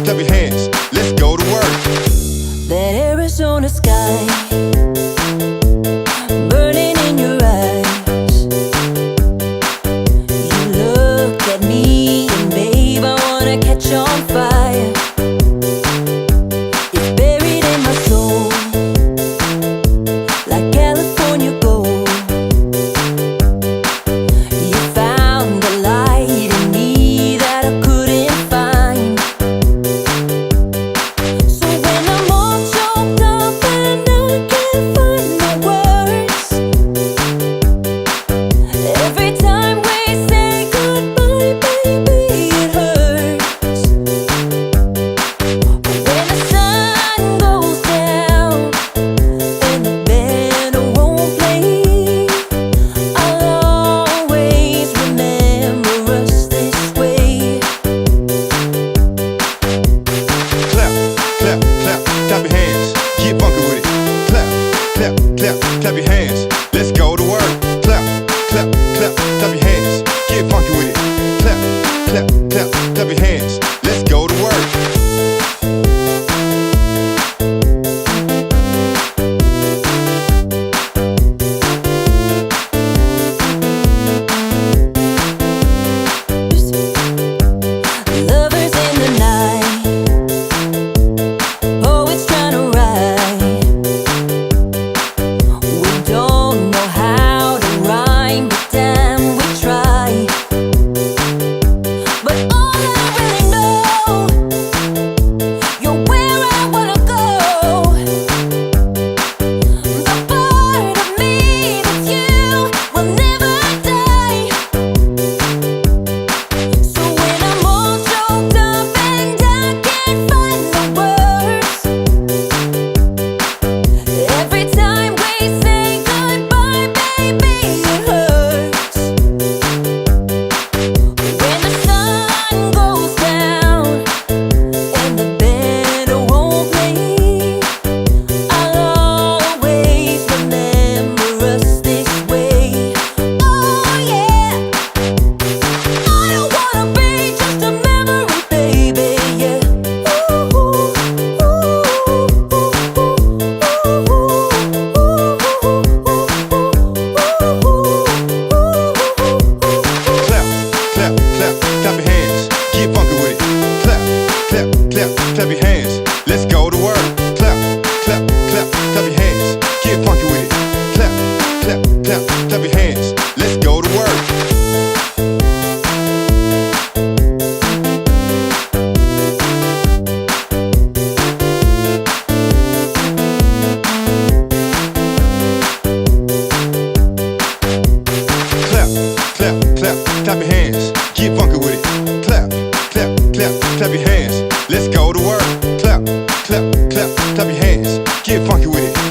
clap your hands. Let's go to work. That Arizona sky burning in your eyes. You look at me and babe, I wanna catch on fire. It's buried in my soul like California gold. You found the light in me that I couldn't find. So when I'm all choked up and I can't find the words, every time we say goodbye, baby, it hurts. When the sun goes down and the band won't play, I'll always remember us this way. Clap, clap, clap, clap your hands. Get funky with it. Clap, clap, clap, clap your hands. Let's go to work. Clap, clap, clap, clap your hands. Get funky with it. Clap, clap, clap, clap your hands. Let's go to work. Lovers in the night, poets trying to write. We don't know how to rhyme, but damn, we try. But all I really know, you're where I wanna go. The part of me that's you will never die. So when I'm all choked up and I can't find the words, every time we say goodbye, baby, it hurts. When the sun goes down and the band won't play, I'll always remember us this way. Oh yeah, I don't wanna be just a memory, baby, yeah. Clap, clap, clap, clap your hands. Get funky with it. Clap, clap, clap, clap your hands. Let's go to work. Clap, clap, clap, clap your hands. Get funky with it. Clap, clap, clap, clap your hands. Let's go to work. Clap, clap, clap, clap your hands. Get funky with it. Clap, clap, clap, clap your hands. Let's go to work. Clap, clap, clap, clap your hands. Get funky with it.